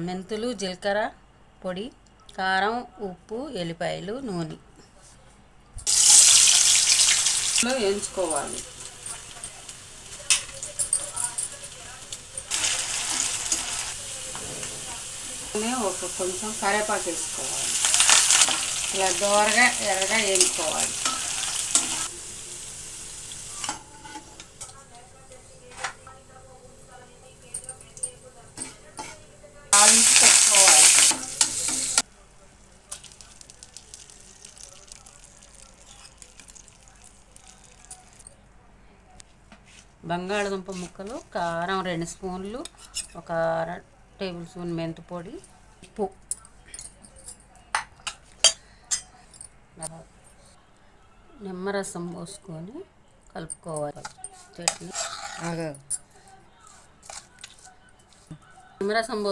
మెంతులు, జీలకర్ర పొడి, కారం, ఉప్పు, ఎల్లిపాయలు, నూనె వేయించుకోవాలి. కొంచెం కరివేపాకు వేసుకోవాలి. ఇలా దోరగా ఎర్రగా వేయించుకోవాలి. పెట్టుకోవాలి. బంగాళదుంప ముక్కలు, కారం 2 స్పూన్లు, ఒక అర టేబుల్ స్పూన్ మెంతి పొడి, ఉప్పు, నిమ్మరసం పోసుకొని కలుపుకోవాలి. చట్నీ నిమ్మరసం పోసుకొని